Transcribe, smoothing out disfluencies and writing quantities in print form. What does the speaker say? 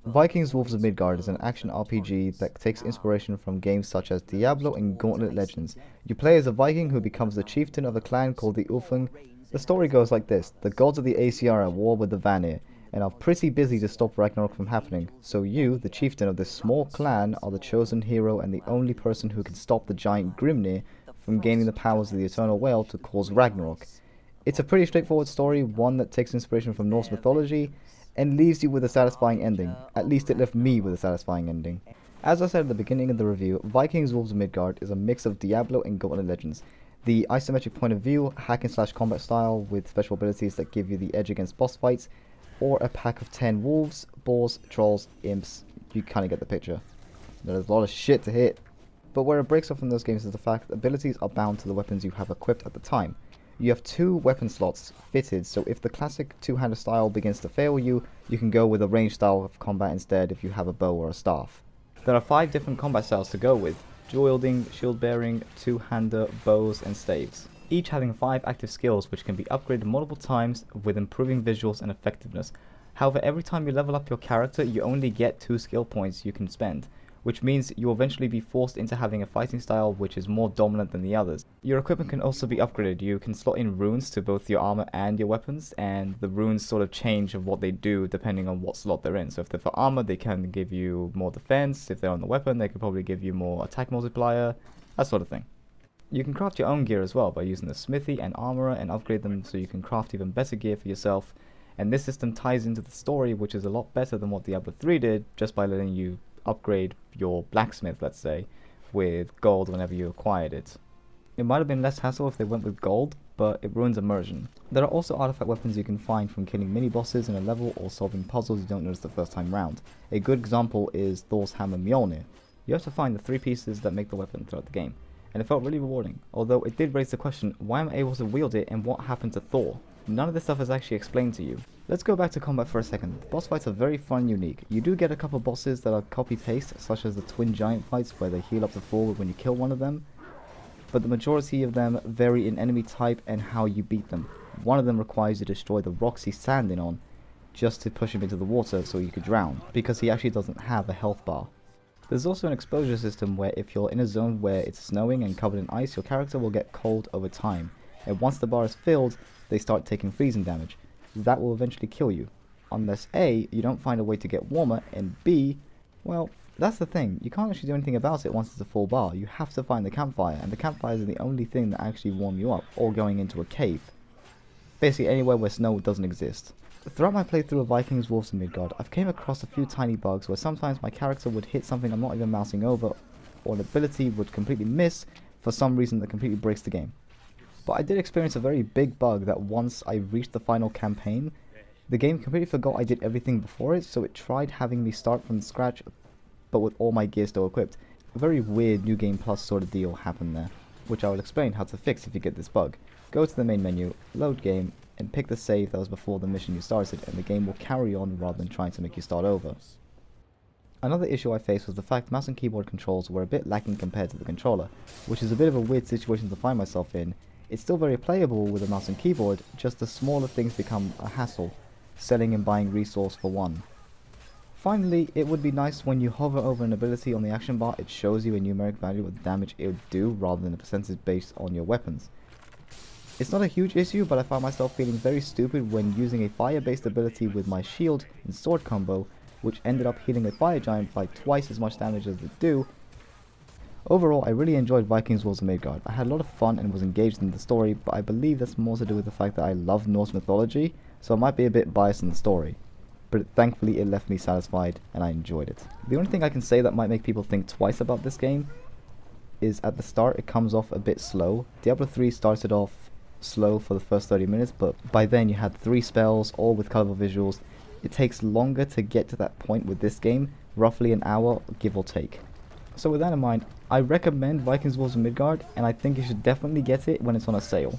Vikings Wolves of Midgard is an action RPG that takes inspiration from games such as Diablo and Gauntlet Legends. You play as a Viking who becomes the chieftain of a clan called the Ulfung. The story goes like this: the gods of the ACR are at war with the Vanir, and are pretty busy to stop Ragnarok from happening. So you, the chieftain of this small clan, are the chosen hero and the only person who can stop the giant Grimnir from gaining the powers of the Eternal Whale to cause Ragnarok. It's a pretty straightforward story, one that takes inspiration from Norse mythology, and leaves you with a satisfying ending. At least it left me with a satisfying ending. As I said at the beginning of the review, Vikings Wolves of Midgard is a mix of Diablo and Gauntlet Legends. The isometric point of view, hack and slash combat style with special abilities that give you the edge against boss fights, or a pack of 10 wolves, boars, trolls, imps. You kinda get the picture. There's a lot of shit to hit. But where it breaks off from those games is the fact that abilities are bound to the weapons you have equipped at the time. You have 2 weapon slots fitted, so if the classic two-handed style begins to fail you, you can go with a ranged style of combat instead if you have a bow or a staff. There are 5 different combat styles to go with: dual wielding, shield bearing, two-hander, bows, and staves. Each having 5 active skills which can be upgraded multiple times with improving visuals and effectiveness. However, every time you level up your character, you only get 2 skill points you can spend, which means you'll eventually be forced into having a fighting style which is more dominant than the others. Your equipment can also be upgraded. You can slot in runes to both your armor and your weapons, and the runes sort of change of what they do depending on what slot they're in. So if they're for armor, they can give you more defense. If they're on the weapon, they could probably give you more attack multiplier, that sort of thing. You can craft your own gear as well by using the smithy and armorer and upgrade them so you can craft even better gear for yourself. And this system ties into the story, which is a lot better than what Diablo 3 did, just by letting you upgrade your blacksmith, let's say, with gold whenever you acquired it. It might have been less hassle if they went with gold, but it ruins immersion. There are also artifact weapons you can find from killing mini-bosses in a level or solving puzzles you don't notice the first time round. A good example is Thor's hammer Mjolnir. You have to find the 3 pieces that make the weapon throughout the game, and it felt really rewarding, although it did raise the question, why am I able to wield it and what happened to Thor? None of this stuff is actually explained to you. Let's go back to combat for a second. Boss fights are very fun and unique. You do get a couple bosses that are copy-paste, such as the twin giant fights where they heal up to full when you kill one of them, but the majority of them vary in enemy type and how you beat them. One of them requires you to destroy the rocks he's standing on, just to push him into the water so you could drown, because he actually doesn't have a health bar. There's also an exposure system where if you're in a zone where it's snowing and covered in ice, your character will get cold over time, and once the bar is filled, they start taking freezing damage. That will eventually kill you. Unless A, you don't find a way to get warmer, and B, well, that's the thing, you can't actually do anything about it once it's a full bar. You have to find the campfire, and the campfires are the only thing that actually warm you up, or going into a cave. Basically anywhere where snow doesn't exist. Throughout my playthrough of Vikings Wolves of Midgard, I've came across a few tiny bugs where sometimes my character would hit something I'm not even mousing over, or an ability would completely miss for some reason that completely breaks the game. But I did experience a very big bug that once I reached the final campaign, the game completely forgot I did everything before it, so it tried having me start from scratch, but with all my gear still equipped. A very weird New Game Plus sort of deal happened there, which I will explain how to fix if you get this bug. Go to the main menu, load game, and pick the save that was before the mission you started, and the game will carry on rather than trying to make you start over. Another issue I faced was the fact mouse and keyboard controls were a bit lacking compared to the controller, which is a bit of a weird situation to find myself in. It's still very playable with a mouse and keyboard, just the smaller things become a hassle, selling and buying resource for one. Finally, it would be nice when you hover over an ability on the action bar, it shows you a numeric value of the damage it would do rather than a percentage based on your weapons. It's not a huge issue, but I found myself feeling very stupid when using a fire-based ability with my shield and sword combo, which ended up healing a fire giant by twice as much damage as it do. Overall, I really enjoyed Vikings Wolves of Midgard. I had a lot of fun and was engaged in the story, but I believe that's more to do with the fact that I love Norse mythology, so I might be a bit biased in the story. But thankfully it left me satisfied and I enjoyed it. The only thing I can say that might make people think twice about this game is at the start it comes off a bit slow. Diablo 3 started off slow for the first 30 minutes, but by then you had 3 spells, all with colorful visuals. It takes longer to get to that point with this game, roughly an hour, give or take. So with that in mind, I recommend Vikings Wolves of Midgard, and I think you should definitely get it when it's on a sale.